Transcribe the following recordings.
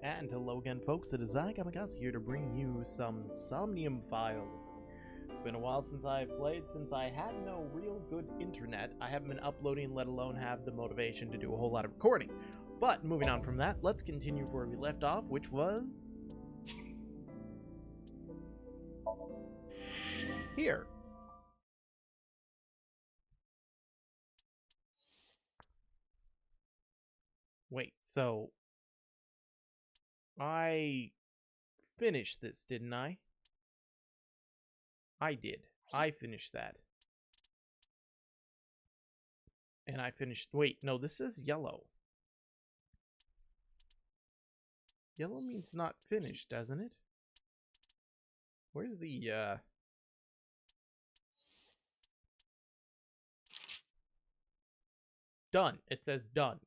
And hello again, folks. It is I, Kamikaze, here to bring you some Somnium Files. It's been a while since I played, since I had no real good internet. I haven't been uploading, let alone have the motivation to do a whole lot of recording. But moving on from that, let's continue where we left off, which was here. Wait, so I finished this, didn't I? I did. I finished that. And I finished... Wait, no, this is yellow. Yellow means not finished, doesn't it? Where's the, Done. It says done.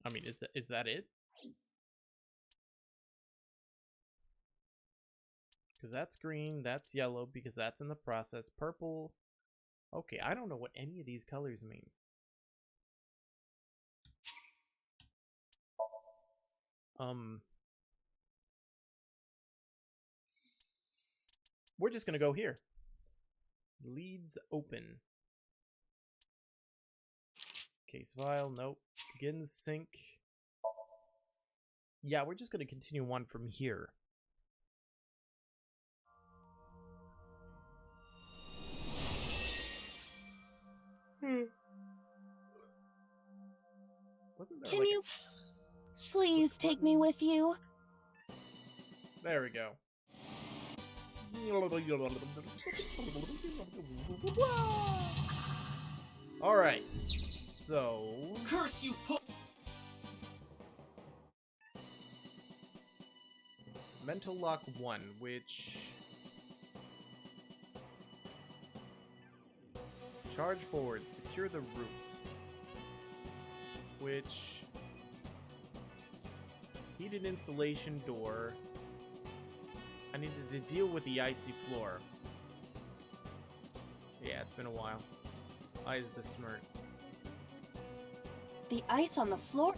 I mean, is that it? Because that's green, that's yellow, because that's in the process. Purple. Okay, I don't know what any of these colors mean. We're just gonna go here. Leads open. Case file, nope. Begin sync. Yeah, we're just gonna continue on from here. Wasn't there Can you please take me with you? There we go. Alright, so... Curse you, Mental Lock 1, which... Charge forward, secure the route. Which... Heated insulation door. I needed to deal with the icy floor. Yeah, it's been a while. Eyes the smirk. The ice on the floor?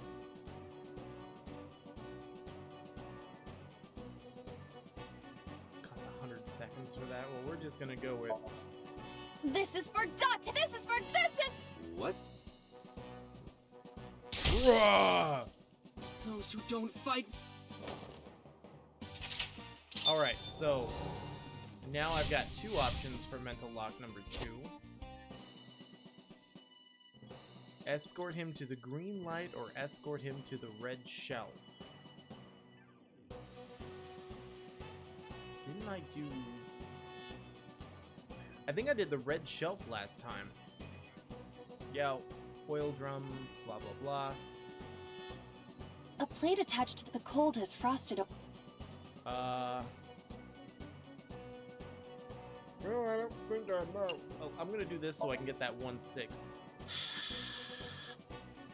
Costs 100 seconds for that. Well, we're just gonna go with... This is for Dot! This is... What? Those who don't fight... Alright, so... Now I've got two options for Mental Lock number 2. Escort him to the green light or escort him to the red shelf. Didn't I do... I think I did the red shelf last time. Yeah, oil drum, blah blah blah. A plate attached to the cold has frosted up. Well, I don't think I know. Oh, I'm gonna do this so I can get that 1/6.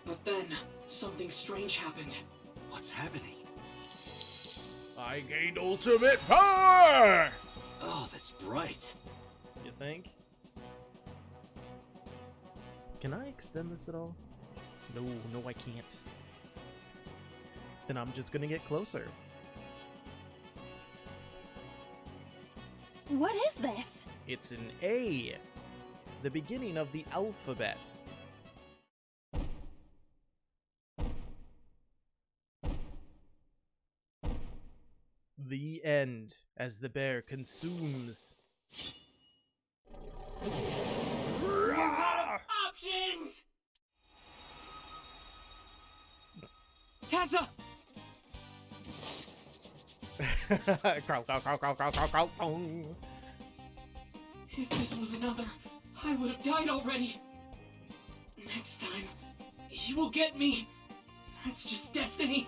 But then, something strange happened. What's happening? I gained ultimate power! Oh, that's bright. You think? Can I extend this at all? No, I can't. Then I'm just gonna get closer. What is this? It's an A. The beginning of the alphabet. The end, as the bear consumes. You're out of options! Tessa! Crow. If this was another, I would have died already. Next time, he will get me. That's just destiny.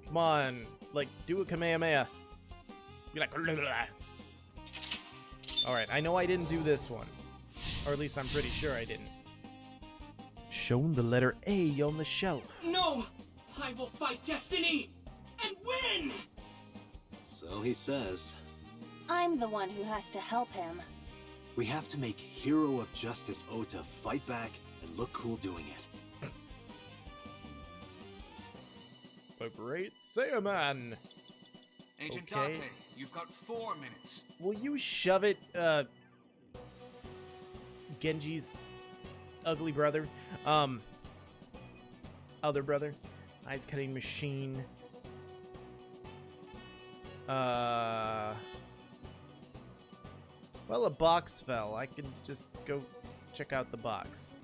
Come on, like, do a Kamehameha. Be like, alright, I know I didn't do this one. Or at least I'm pretty sure I didn't. Shown the letter A on the shelf. No! I will fight destiny! And win! So he says. I'm the one who has to help him. We have to make Hero of Justice Ota fight back and look cool doing it. A great Saiyaman! Agent Okay. Date, you've got 4 minutes. Will you shove it, Genji's ugly brother? Other brother? Ice cutting machine. Well, a box fell. I can just go check out the box.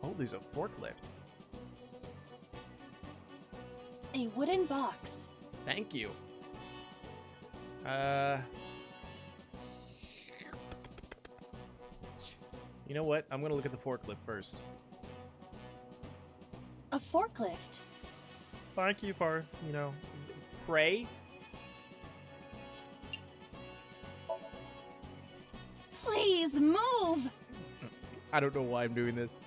Oh, there's a forklift. A wooden box. Thank you. You know what? I'm gonna look at the forklift first. A forklift. Thank you for, pray. Please move! I don't know why I'm doing this.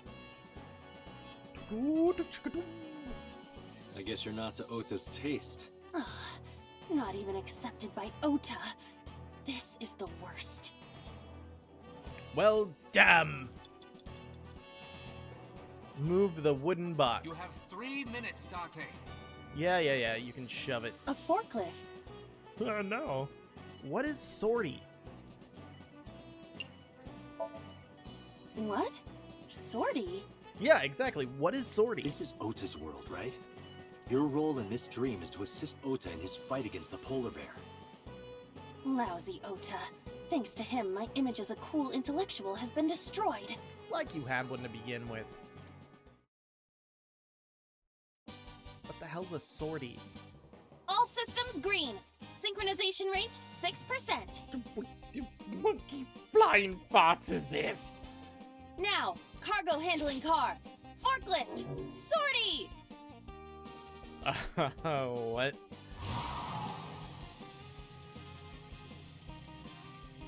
I guess you're not to Ota's taste. Ugh, not even accepted by Ota. This is the worst. Well, damn. Move the wooden box. You have 3 minutes, Date. Yeah. You can shove it. A forklift. No. What is sortie? What? Sortie? Yeah, exactly. What is sortie? This is Ota's world, right? Your role in this dream is to assist Ota in his fight against the polar bear. Lousy Ota. Thanks to him, my image as a cool intellectual has been destroyed. Like you had one to begin with. What the hell's a sortie? All systems green. Synchronization rate 6%. Monkey flying bots is this? Now, cargo handling car. Forklift. Sortie! What?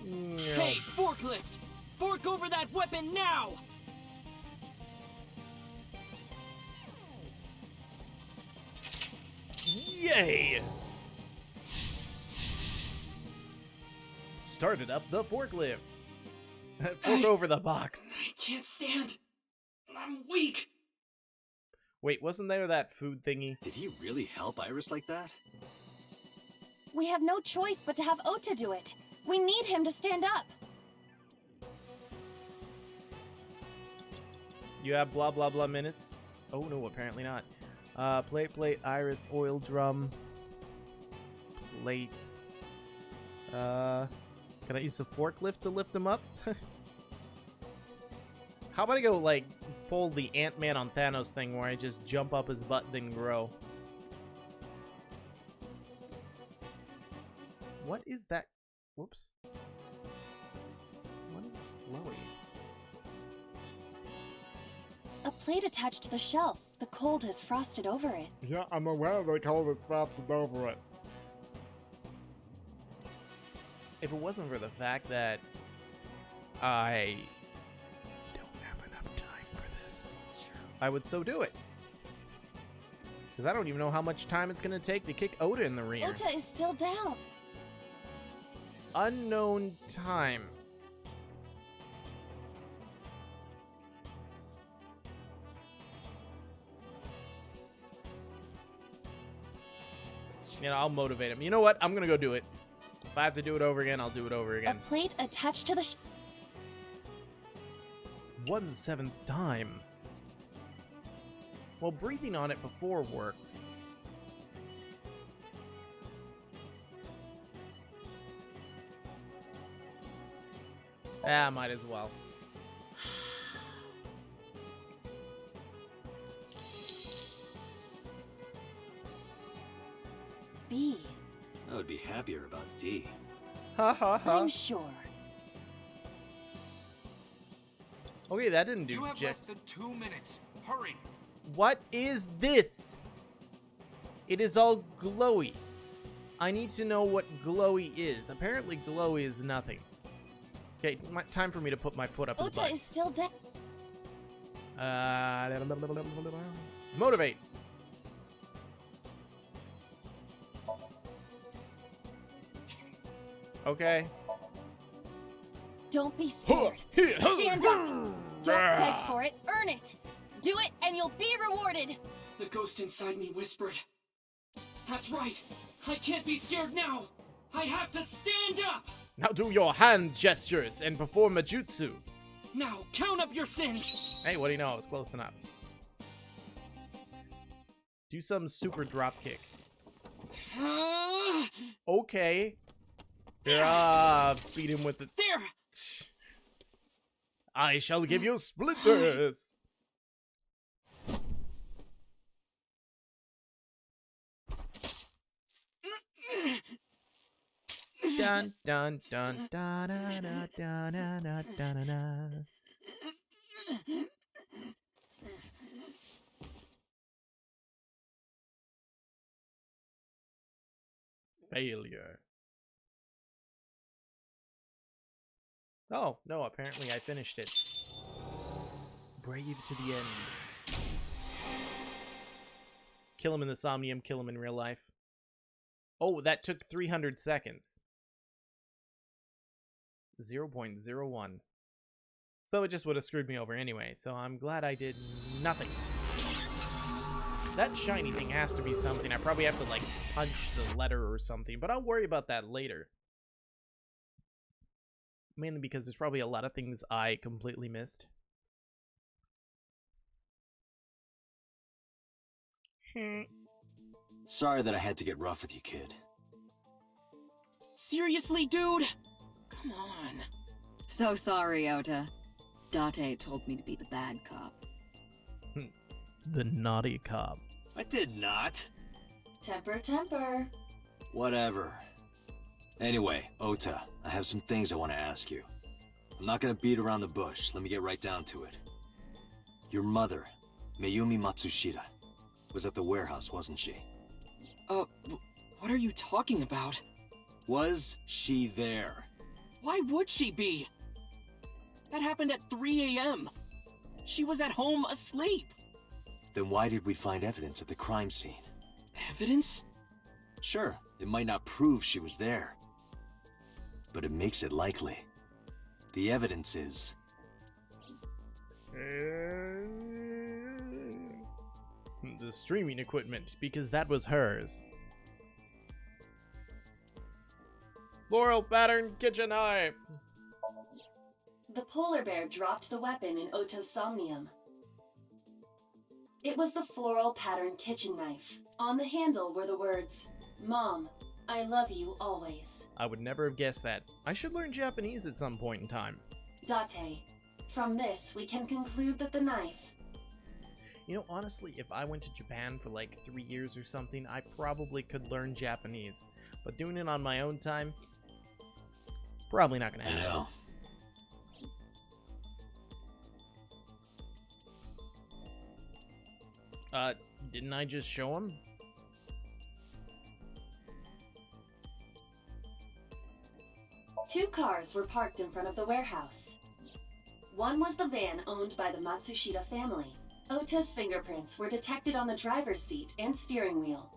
Hey, forklift! Fork over that weapon now! Yay! Started up the forklift. Fork over the box. I can't stand. I'm weak. Wait, wasn't there that food thingy? Did he really help Iris like that? We have no choice but to have Ota do it. We need him to stand up. You have blah blah blah minutes? Oh no, apparently not. Plate, iris, oil drum. Plates. Can I use the forklift to lift them up? How about I go, like, pull the Ant-Man on Thanos thing where I just jump up his butt then grow? What is that? Whoops. What is glowy? A plate attached to the shelf. The cold has frosted over it. Yeah, I'm aware the cold has frosted over it. If it wasn't for the fact that I don't have enough time for this, I would so do it. Because I don't even know how much time it's going to take to kick Ota in the rear. Ota is still down. Unknown time. You know, I'll motivate him. You know what? I'm going to go do it. If I have to do it over again, I'll do it over A again. plate attached to the 1/7 time. Well, breathing on it before worked. Ah, might as well. B. I would be happier about D. Ha ha ha. I'm sure. Okay, that didn't do You have less just. than 2 minutes. Hurry. What is this? It is all glowy. I need to know what glowy is. Apparently, glowy is nothing. Okay, time for me to put my foot up his Ota butt. is still down. Motivate. Okay. Don't be scared. Stand up. Don't beg for it. Earn it. Do it and you'll be rewarded. The ghost inside me whispered. That's right. I can't be scared now. I have to stand up. Now do your hand gestures and perform a jutsu. Now count up your sins. Hey, what do you know? I was close enough. Do some super drop kick. Okay. Beat him with the... There. I shall give you splinters. Dun dun dun da da da da da da da da. Failure. Oh, no, apparently I finished it. Brave to the end. Kill him in the Somnium, kill him in real life. Oh, that took 300 seconds. 0.01. So it just would have screwed me over anyway, so I'm glad I did nothing. That shiny thing has to be something. I probably have to, like, punch the letter or something, but I'll worry about that later. Mainly because there's probably a lot of things I completely missed. Sorry that I had to get rough with you, kid. Seriously, dude? Come on. So sorry, Ota. Date told me to be the bad cop. The naughty cop. I did not. Temper, temper. Whatever. Anyway, Ota, I have some things I want to ask you. I'm not gonna beat around the bush. Let me get right down to it. Your mother, Mayumi Matsushita, was at the warehouse, wasn't she? What are you talking about? Was she there? Why would she be? That happened at 3 a.m. She was at home asleep. Then why did we find evidence at the crime scene? Evidence? Sure, it might not prove she was there, but it makes it likely. The evidence is... the streaming equipment, because that was hers. Floral pattern kitchen knife. The polar bear dropped the weapon in Ota's Somnium. It was the floral pattern kitchen knife. On the handle were the words, "Mom, I love you always." I would never have guessed that. I should learn Japanese at some point in time. Date. From this, we can conclude that the knife... You know, honestly, if I went to Japan for like 3 years or something, I probably could learn Japanese. But doing it on my own time, probably not gonna I happen. know. Didn't I just show him? Two cars were parked in front of the warehouse. One was the van owned by the Matsushita family. Ota's fingerprints were detected on the driver's seat and steering wheel.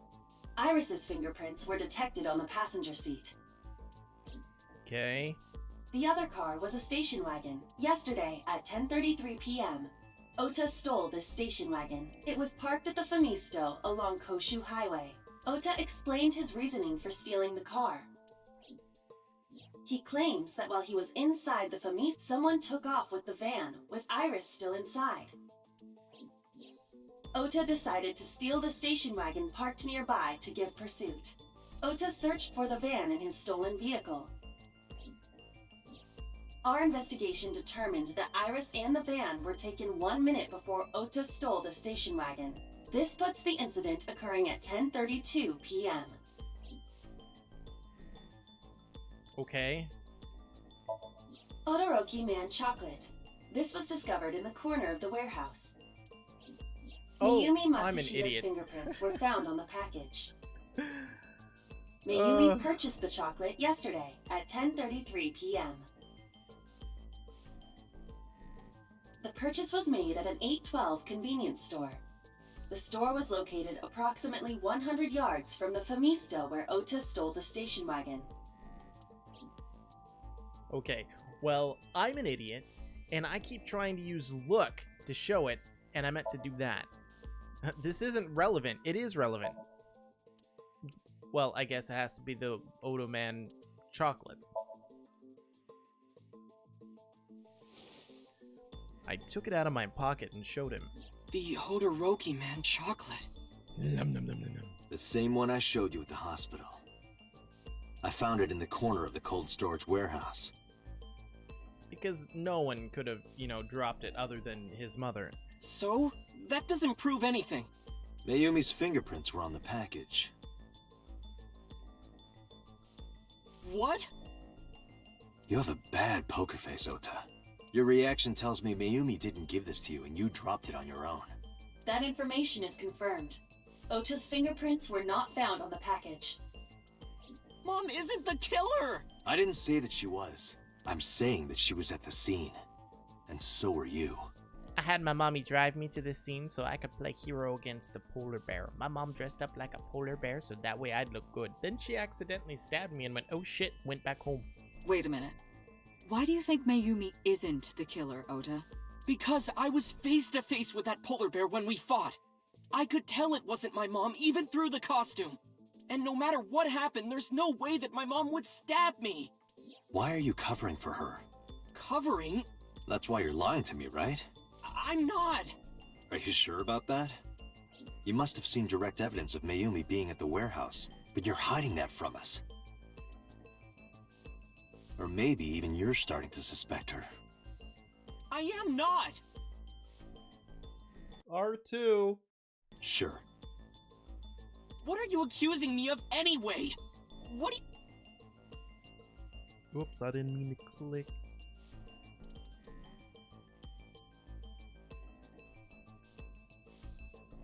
Iris's fingerprints were detected on the passenger seat. Okay. The other car was a station wagon. Yesterday at 10:33 p.m., Ota stole this station wagon. It was parked at the Famisto along Koshu Highway. Ota explained his reasoning for stealing the car. He claims that while he was inside the Famisto, someone took off with the van, with Iris still inside. Ota decided to steal the station wagon parked nearby to give pursuit. Ota searched for the van in his stolen vehicle. Our investigation determined that Iris and the van were taken 1 minute before Ota stole the station wagon. This puts the incident occurring at 10:32 p.m. Okay. Todoroki Man chocolate. This was discovered in the corner of the warehouse. Oh, Mayumi I'm an Matsushita's idiot. fingerprints were found on the package. Mayumi purchased the chocolate yesterday at 10:33 p.m. The purchase was made at an 812 convenience store. The store was located approximately 100 yards from the Famisto where Ota stole the station wagon. Okay, well, I'm an idiot, and I keep trying to use look to show it, and I meant to do that. This isn't relevant. It is relevant. Well, I guess it has to be the Odo Man chocolates. I took it out of my pocket and showed him. The Hodoroki Man chocolate. Nom, nom, nom, nom, nom. The same one I showed you at the hospital. I found it in the corner of the cold storage warehouse. Because no one could have, dropped it other than his mother. So? That doesn't prove anything. Mayumi's fingerprints were on the package. What? You have a bad poker face, Ota. Your reaction tells me Mayumi didn't give this to you and you dropped it on your own. That information is confirmed. Ota's fingerprints were not found on the package. Mom isn't the killer! I didn't say that she was. I'm saying that she was at the scene. And so were you. I had my mommy drive me to this scene so I could play hero against the polar bear. My mom dressed up like a polar bear so that way I'd look good. Then she accidentally stabbed me and went, oh shit, went back home. Wait a minute. Why do you think Mayumi isn't the killer, Ota? Because I was face to face with that polar bear when we fought. I could tell it wasn't my mom even through the costume. And no matter what happened, there's no way that my mom would stab me. Why are you covering for her? Covering? That's why you're lying to me, right? I'm not. Are you sure about that? You must have seen direct evidence of Mayumi being at the warehouse, but you're hiding that from us. Or maybe even you're starting to suspect her. I am not. R2. Sure. What are you accusing me of anyway? What do you... Oops, I didn't mean to click.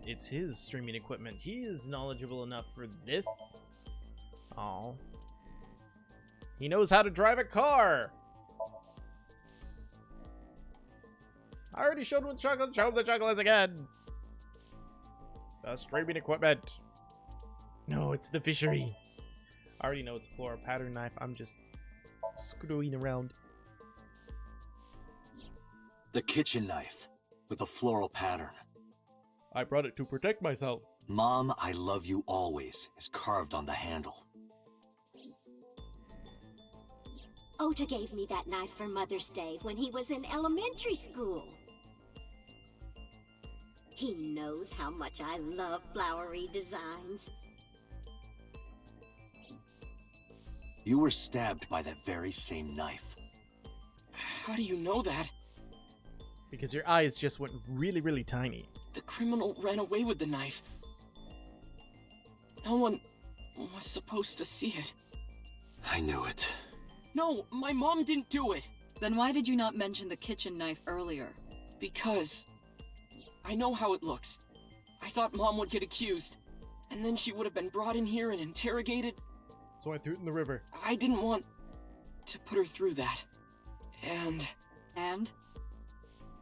It's his streaming equipment. He is knowledgeable enough for this. Oh. He knows how to drive a car. I already showed him the chocolate. Show him the chocolates again. The streaming equipment. No, it's the fishery. I already know it's for a pattern knife. I'm just screwing around. The kitchen knife with a floral pattern. I brought it to protect myself. Mom, I love you always is carved on the handle. Ota gave me that knife for Mother's Day when he was in elementary school. He knows how much I love flowery designs. You were stabbed by that very same knife. How do you know that? Because your eyes just went really, really tiny. The criminal ran away with the knife. No one was supposed to see it. I knew it. No, my mom didn't do it. Then why did you not mention the kitchen knife earlier? Because I know how it looks. I thought Mom would get accused, and then she would have been brought in here and interrogated. So I threw it in the river. I didn't want to put her through that. And?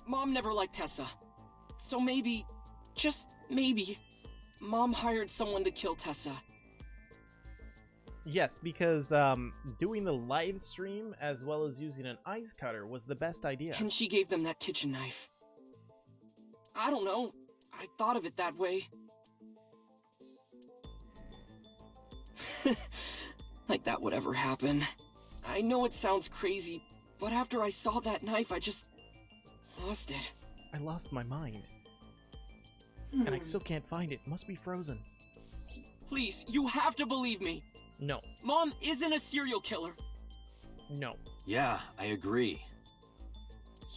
Mom never liked Tessa. So maybe, just maybe, Mom hired someone to kill Tessa. Yes, because doing the live stream as well as using an ice cutter was the best idea. And she gave them that kitchen knife. I don't know. I thought of it that way. Like that would ever happen. I know it sounds crazy, but after I saw that knife, I just lost it. I lost my mind. And I still can't find it. Must be frozen. Please, you have to believe me. No. Mom isn't a serial killer. No. Yeah, I agree.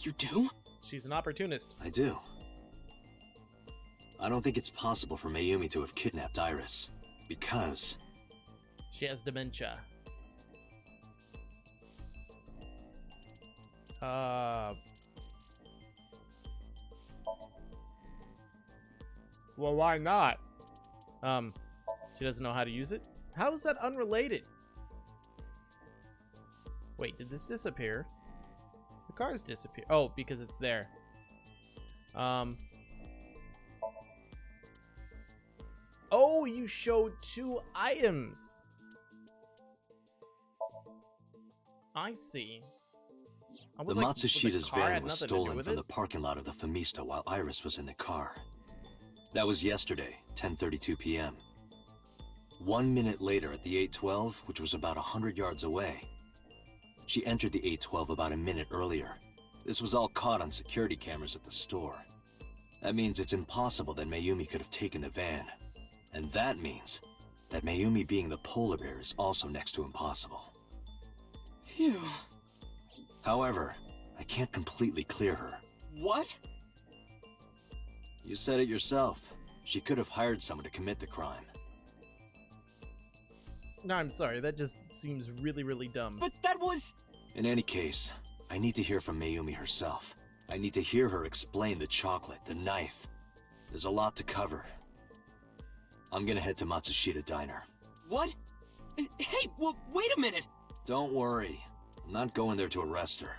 You do? She's an opportunist. I do. I don't think it's possible for Mayumi to have kidnapped Iris. Because... She has dementia. Well, why not? She doesn't know how to use it? How is that unrelated? Wait, did this disappear? The cars disappear. Oh, because it's there. Oh, you showed 2 items. I see. Almost The like Matsushida's the car van had was nothing to do stolen with from it. the parking lot of the Fumista while Iris was in the car. That was yesterday, 10:32 p.m. 1 minute later at the 812, which was about 100 yards away. She entered the 812 about a minute earlier. This was all caught on security cameras at the store. That means it's impossible that Mayumi could have taken the van. And that means that Mayumi being the polar bear is also next to impossible. Phew. However, I can't completely clear her. What? You said it yourself. She could have hired someone to commit the crime. No, I'm sorry. That just seems really, really dumb. But that was... In any case, I need to hear from Mayumi herself. I need to hear her explain the chocolate, the knife. There's a lot to cover. I'm gonna head to Matsushita Diner. What? Hey, well, wait a minute! Don't worry. I'm not going there to arrest her.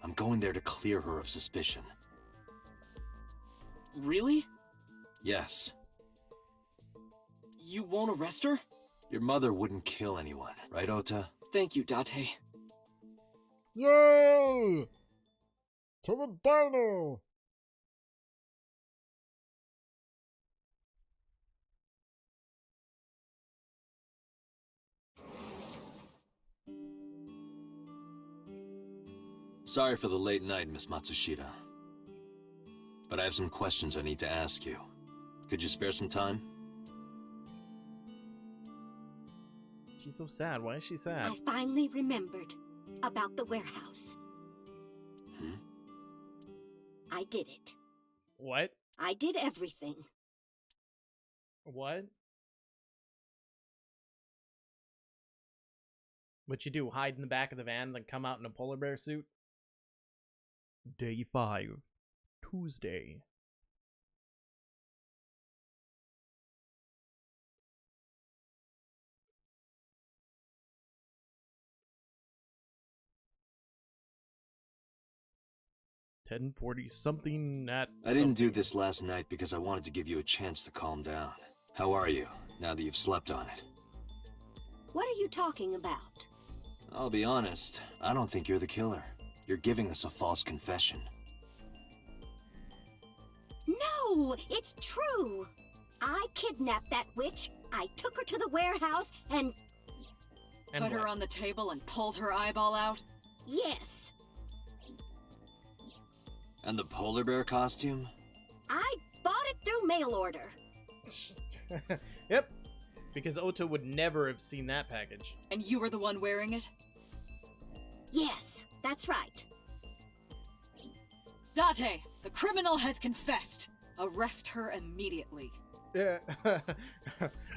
I'm going there to clear her of suspicion. Really? Yes. You won't arrest her? Your mother wouldn't kill anyone, right, Ota? Thank you, Date. Yay! To the diner! Sorry for the late night, Miss Matsushita. But I have some questions I need to ask you. Could you spare some time? She's so sad. Why is she sad? I finally remembered about the warehouse. Hmm? I did it. What? I did everything. What? What you do? Hide in the back of the van, then come out in a polar bear suit? Day 5. Tuesday. $10:40 something at I didn't do something. this last night because I wanted to give you a chance to calm down. How are you, now that you've slept on it? What are you talking about? I'll be honest, I don't think you're the killer. You're giving us a false confession. No, it's true. I kidnapped that witch. I took her to the warehouse and And Put her what? on the table and pulled her eyeball out? yes, And the polar bear costume? I bought it through mail order. Yep. Because Ota would never have seen that package. And you were the one wearing it? Yes, that's right. Date, the criminal has confessed. Arrest her immediately. Yeah.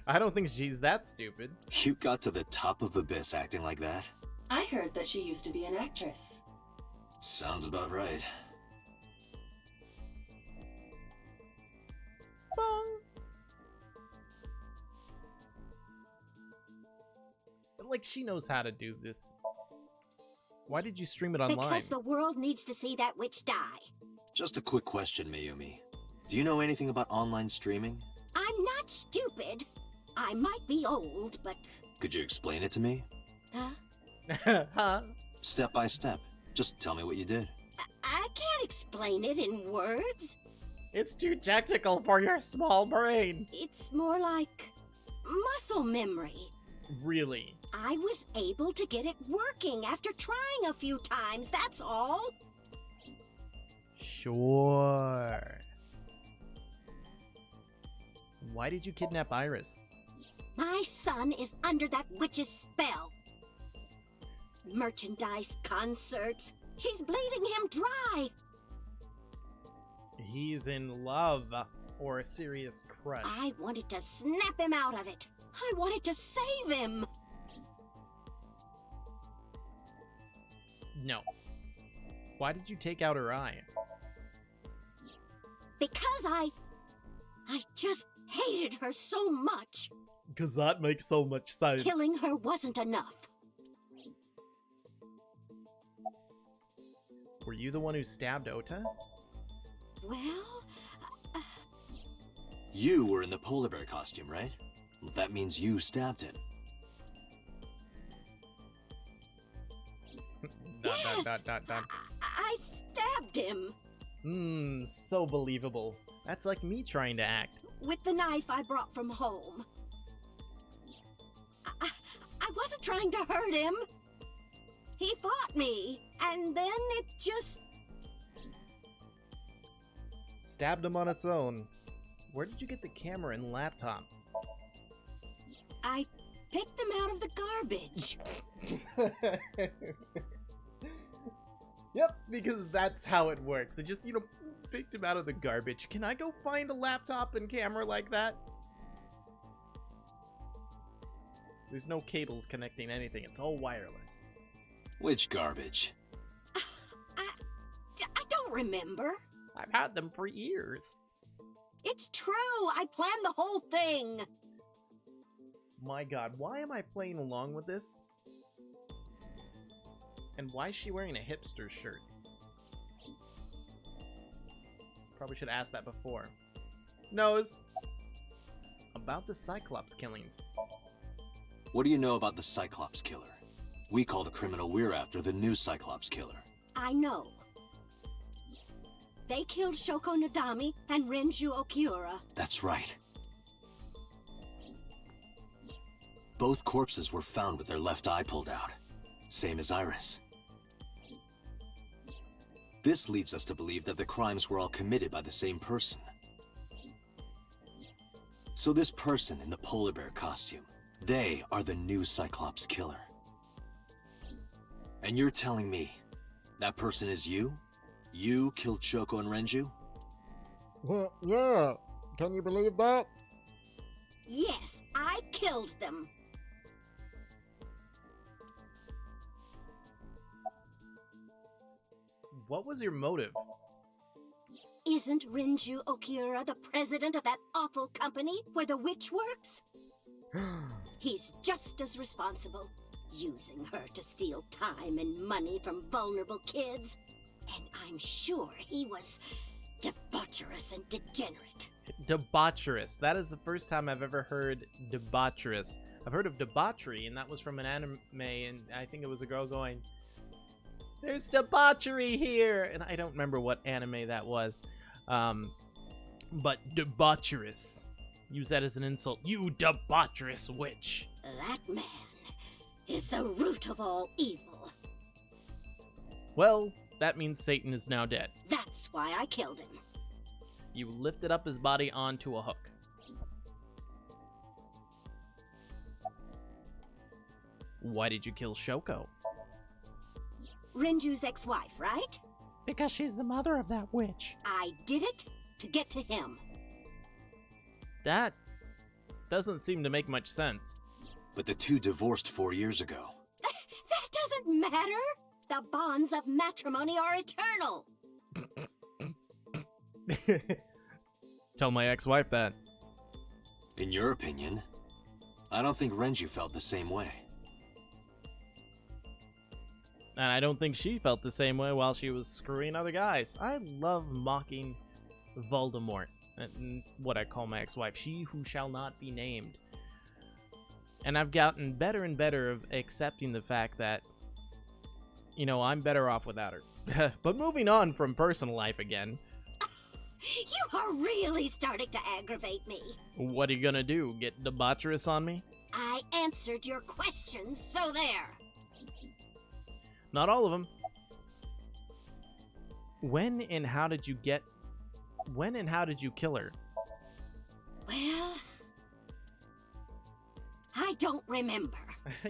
I don't think she's that stupid. You got to the top of Abyss acting like that? I heard that she used to be an actress. Sounds about right. Bong. Like, she knows how to do this. Why did you stream it online? Because the world needs to see that witch die. Just a quick question, Mayumi. Do you know anything about online streaming? I'm not stupid. I might be old, but... Could you explain it to me? Huh? Huh? Step by step. Just tell me what you did. I can't explain it in words. It's too technical for your small brain. It's more like muscle memory. Really? I was able to get it working after trying a few times, that's all. Sure. Why did you kidnap Iris? My son is under that witch's spell. Merchandise, concerts. She's bleeding him dry. He's in love or a serious crush. I wanted to snap him out of it. I wanted to save him. No. Why did you take out her eye? Because I just hated her so much. Because that makes so much sense. Killing her wasn't enough. Were you the one who stabbed Ota? Well, You were in the polar bear costume, right? Well, that means you stabbed him. Yes! I stabbed him. So believable. That's like me trying to act. With the knife I brought from home. I wasn't trying to hurt him. He fought me, and then it just... Stabbed him on its own. Where did you get the camera and laptop? I picked them out of the garbage. Yep, because that's how it works. It just, picked him out of the garbage. Can I go find a laptop and camera like that? There's no cables connecting anything. It's all wireless. Which garbage? I don't remember. I've had them for years. It's true. I planned the whole thing. My god, why am I playing along with this? And why is she wearing a hipster shirt? Probably should have asked that before. Knows about the Cyclops killings. What do you know about the Cyclops killer? We call the criminal we're after the new Cyclops killer. I know. They killed Shoko Nadami and Renju Okiura. That's right. Both corpses were found with their left eye pulled out. Same as Iris. This leads us to believe that the crimes were all committed by the same person. So this person in the polar bear costume, they are the new Cyclops killer. And you're telling me that person is you? You killed Shoko and Renju? Yeah, can you believe that? Yes, I killed them. What was your motive? Isn't Renju Okiura the president of that awful company where the witch works? He's just as responsible, using her to steal time and money from vulnerable kids. And I'm sure he was debaucherous and degenerate. Debaucherous. That is the first time I've ever heard debaucherous. I've heard of debauchery, and that was from an anime, and I think it was a girl going, "There's debauchery here!" And I don't remember what anime that was. But debaucherous. Use that as an insult. You debaucherous witch. That man is the root of all evil. Well, that means Satan is now dead. That's why I killed him. You lifted up his body onto a hook. Why did you kill Shoko? Renju's ex-wife, right? Because she's the mother of that witch. I did it to get to him. That doesn't seem to make much sense. But the two divorced 4 years ago. That doesn't matter. The bonds of matrimony are eternal. Tell my ex-wife that. In your opinion, I don't think Renju felt the same way. And I don't think she felt the same way while she was screwing other guys. I love mocking Voldemort. What I call my ex-wife. She who shall not be named. And I've gotten better and better of accepting the fact that, I'm better off without her. But moving on from personal life again. You are really starting to aggravate me. What are you gonna do? Get debaucherous on me? I answered your questions, so there. Not all of them. When and how did you kill her? Well, I don't remember.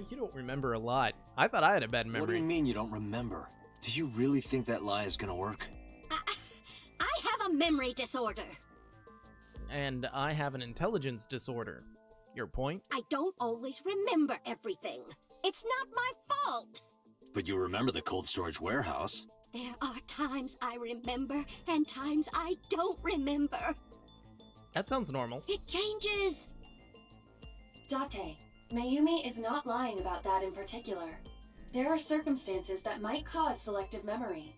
You don't remember a lot. I thought I had a bad memory. What do you mean you don't remember? Do you really think that lie is gonna work? I have a memory disorder. And I have an intelligence disorder. Your point? I don't always remember everything. It's not my fault. But you remember the cold storage warehouse. There are times I remember and times I don't remember. That sounds normal. It changes. Date, Mayumi is not lying about that in particular. There are circumstances that might cause selective memory.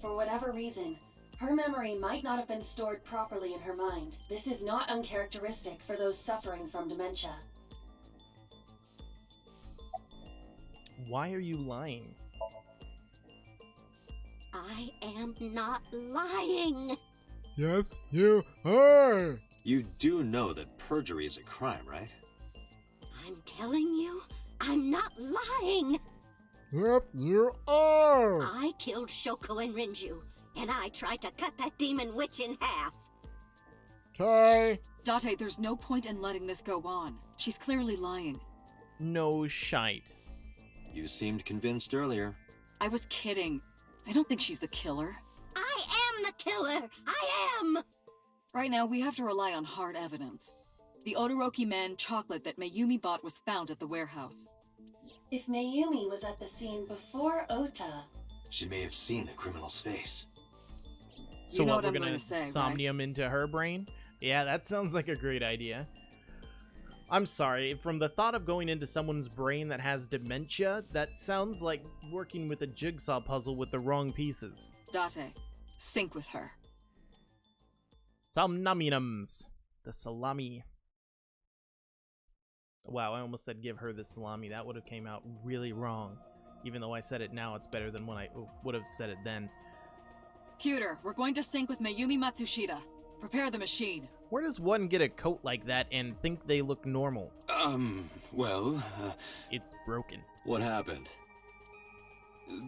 For whatever reason, her memory might not have been stored properly in her mind. This is not uncharacteristic for those suffering from dementia. Why are you lying? I am not lying. Yes, you are. You do know that perjury is a crime, right? I'm telling you, I'm not lying. Yep, you are. I killed Shoko and Rinju, and I tried to cut that demon witch in half. Okay. Date, there's no point in letting this go on. She's clearly lying. No shite. You seemed convinced earlier. I was kidding. I don't think she's the killer. I am the killer. I am. Right now, we have to rely on hard evidence. The Odoroki Man chocolate that Mayumi bought was found at the warehouse. If Mayumi was at the scene before Ota, She may have seen the criminal's face. So You know what, what we're I'm gonna going to say, somnium right? into her brain? Yeah, that sounds like a great idea. I'm sorry, from the thought of going into someone's brain that has dementia, that sounds like working with a jigsaw puzzle with the wrong pieces. Date, sync with her. Somnumminums. The salami. Wow, I almost said give her the salami. That would have came out really wrong. Even though I said it now, it's better than when I would have said it then. Pewter, we're going to sync with Mayumi Matsushita. Prepare the machine. Where does one get a coat like that and think they look normal? Well, It's broken. What happened?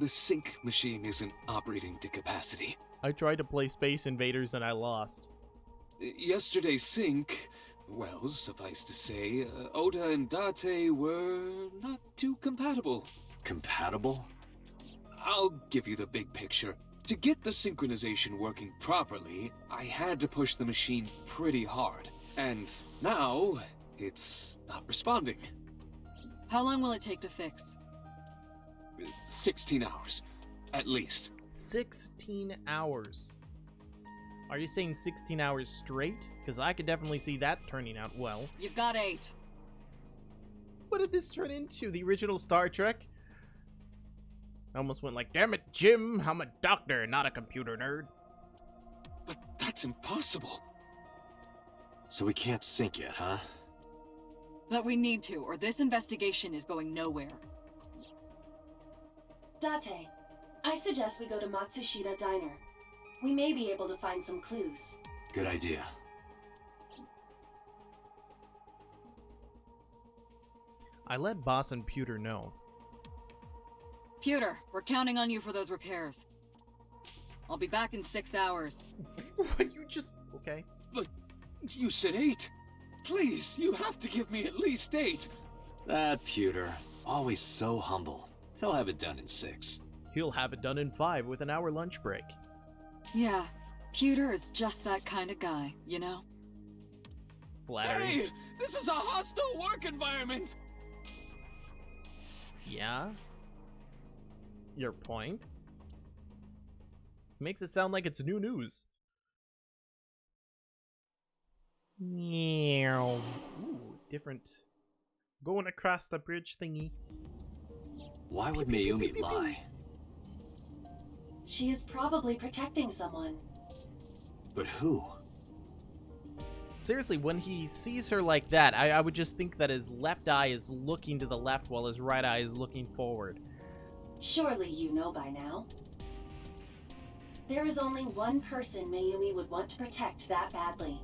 the sync machine isn't operating to capacity. I tried to play Space Invaders and I lost. Yesterday's sync, well, suffice to say, Ota and Date were not too compatible. Compatible? I'll give you the big picture. To get the synchronization working properly, I had to push the machine pretty hard. And now, it's not responding. How long will it take to fix? 16 hours, at least. 16 hours. Are you saying 16 hours straight? Because I could definitely see that turning out well. You've got 8. What did this turn into? The original Star Trek? I almost went like, damn it, Jim, I'm a doctor, not a computer nerd. But that's impossible. So we can't sync yet, huh? But we need to, or this investigation is going nowhere. Date, I suggest we go to Matsushita Diner. We may be able to find some clues. Good idea. I let Boss and Pewter know. Pewter, we're counting on you for those repairs. I'll be back in 6 hours. You just... Okay. Look, you said 8. Please, you have to give me at least 8. That Pewter, always so humble. He'll have it done in 6. He'll have it done in 5 with an hour lunch break. Yeah, Pewter is just that kind of guy, you know? Flattery. Hey, this is a hostile work environment. Yeah? Your point? Makes it sound like it's new news. Meow. Ooh, different. Going across the bridge thingy. Why would Mayumi lie? She is probably protecting someone. But who? Seriously, when he sees her like that, I would just think that his left eye is looking to the left while his right eye is looking forward. Surely you know by now. There is only one person Mayumi would want to protect that badly.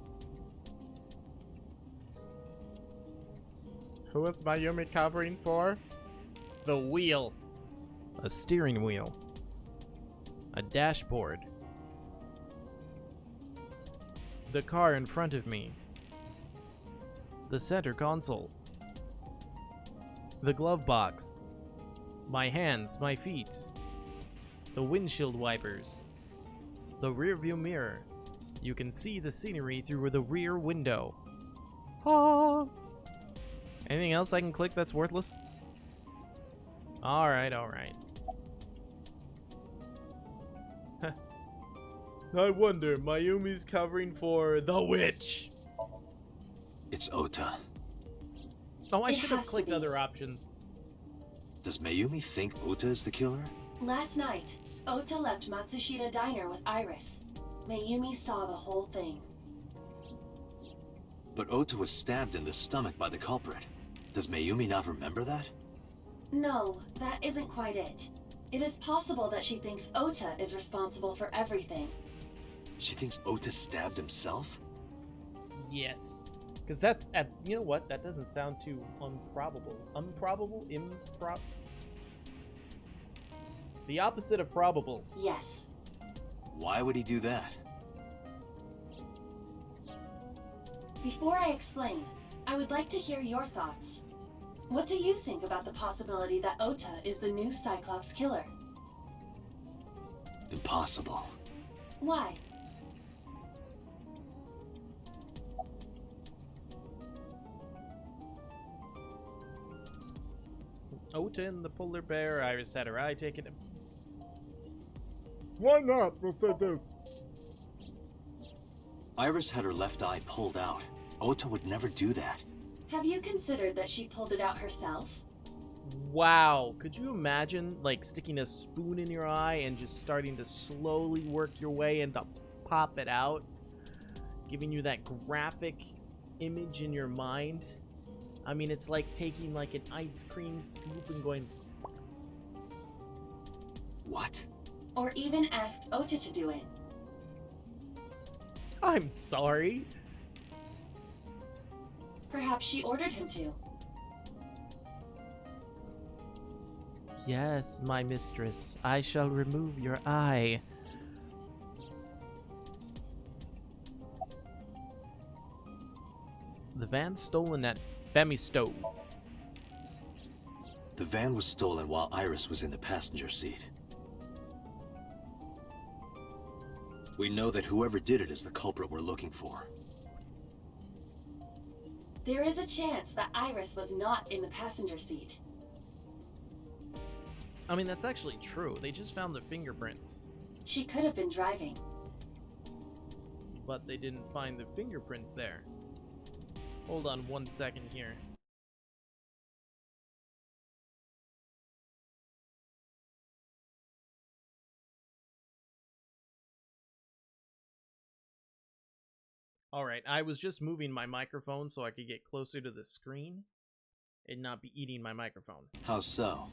Who is Mayumi covering for? The wheel. A steering wheel. A dashboard. The car in front of me. The center console. The glove box. My hands, my feet. The windshield wipers. The rear view mirror. You can see the scenery through the rear window. Ah. Anything else I can click that's worthless? Alright, alright. I wonder, Mayumi's covering for the witch. It's Ota. Oh, I It should have has to clicked be. other options. Does Mayumi think Ota is the killer? Last night, Ota left Matsushita Diner with Iris. Mayumi saw the whole thing. But Ota was stabbed in the stomach by the culprit. Does Mayumi not remember that? No, that isn't quite it. It is possible that she thinks Ota is responsible for everything. She thinks Ota stabbed himself? Yes. Because that's, you know what? That doesn't sound too improbable. Improbable? The opposite of probable. Yes. Why would he do that? Before I explain, I would like to hear your thoughts. What do you think about the possibility that Ota is the new Cyclops killer? Impossible. Why? Ota and the polar bear, Iris had her eye taken. Why not? We'll say this. Iris had her left eye pulled out. Ota would never do that. Have you considered that she pulled it out herself? Wow, could you imagine, like, sticking a spoon in your eye and just starting to slowly work your way and to pop it out? Giving you that graphic image in your mind? I mean, it's like taking, like, an ice cream scoop and going... What? Or even asked Ota to do it? I'm sorry. Perhaps she ordered him to. Yes, my mistress, I shall remove your eye. The van stolen at Femisto. The van was stolen while Iris was in the passenger seat. We know that whoever did it is the culprit we're looking for. There is a chance that Iris was not in the passenger seat. I mean, that's actually true. They just found the fingerprints. She could have been driving. But they didn't find the fingerprints there. Hold on 1 second here. Alright, I was just moving my microphone so I could get closer to the screen and not be eating my microphone. How so?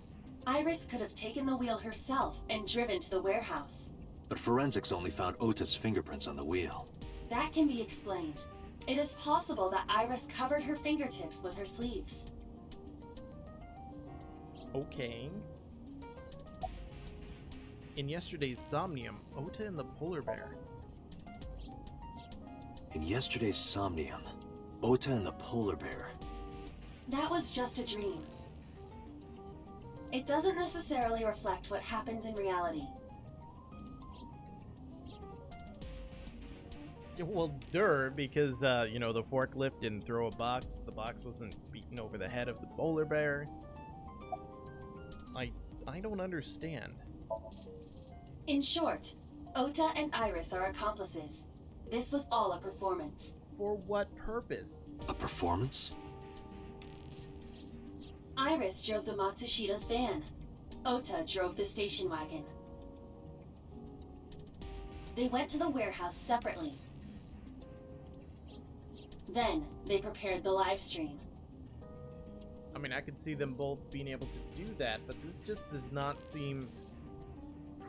Iris could have taken the wheel herself and driven to the warehouse. But forensics only found Ota's fingerprints on the wheel. That can be explained. It is possible that Iris covered her fingertips with her sleeves. Okay. In yesterday's Somnium, Ota and the polar bear. In yesterday's Somnium, Ota and the polar bear. That was just a dream. It doesn't necessarily reflect what happened in reality. Well, because, you know, the forklift didn't throw a box. The box wasn't beaten over the head of the polar bear. I don't understand. In short, Ota and Iris are accomplices. This was all a performance. For what purpose? A performance? Iris drove the Matsushida's van. Ota drove the station wagon. They went to the warehouse separately. Then, they prepared the live stream. I mean, I could see them both being able to do that, but this just does not seem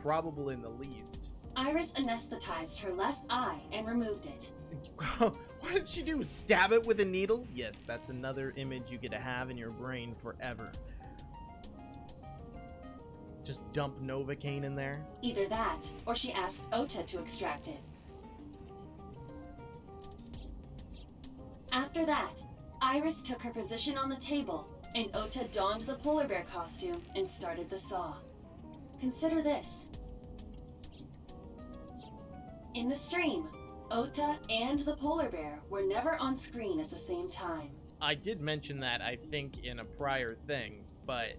probable in the least. Iris anesthetized her left eye and removed it. What did she do? Stab it with a needle? Yes, that's another image you get to have in your brain forever. Just dump Novocaine in there? Either that, or she asked Ota to extract it. After that, Iris took her position on the table, and Ota donned the polar bear costume and started the saw. Consider this. In the stream, Ota and the polar bear were never on screen at the same time. I did mention that, I think, in a prior thing, but...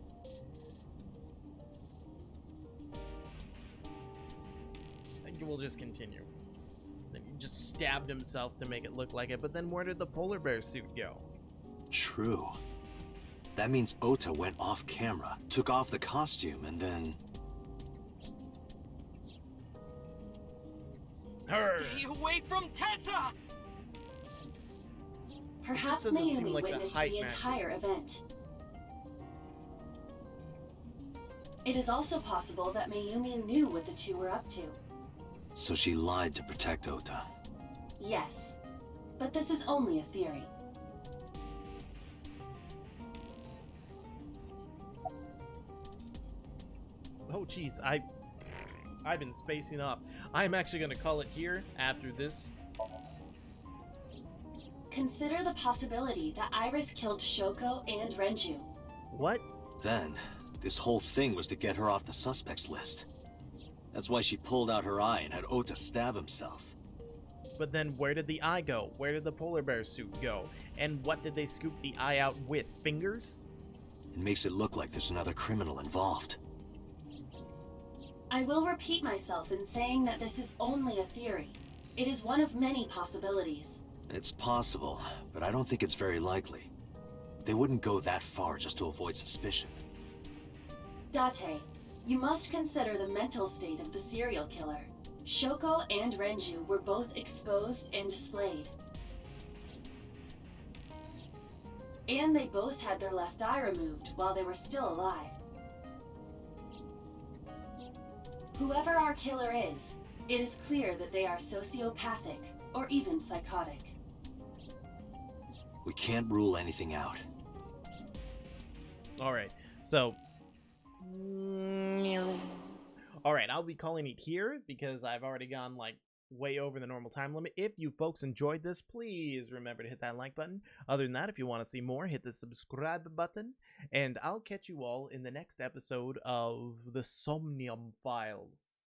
I think we'll just continue. Then he just stabbed himself to make it look like it, but then where did the polar bear suit go? True. That means Ota went off camera, took off the costume, and then... Stay away from Tessa! Perhaps doesn't seem Mayumi like the witnessed height the entire matches. event. It is also possible that Mayumi knew what the two were up to. So she lied to protect Ota. Yes, but this is only a theory. Oh, jeez, I've been spacing up. I'm actually going to call it here after this. Consider the possibility that Iris killed Shoko and Renju. What? Then, this whole thing was to get her off the suspects list. That's why she pulled out her eye and had Ota stab himself. But then where did the eye go? Where did the polar bear suit go? And what did they scoop the eye out with? Fingers? It makes it look like there's another criminal involved. I will repeat myself in saying that this is only a theory. It is one of many possibilities. It's possible, but I don't think it's very likely. They wouldn't go that far just to avoid suspicion. Date, you must consider the mental state of the serial killer. Shoko and Renju were both exposed and displayed. And they both had their left eye removed while they were still alive. Whoever our killer is, it is clear that they are sociopathic or even psychotic. We can't rule anything out. Alright, so... Alright, I'll be calling it here because I've already gone, like, way over the normal time limit. If you folks enjoyed this, please remember to hit that like button. Other than that, if you want to see more, hit the subscribe button. And I'll catch you all in the next episode of the Somnium Files.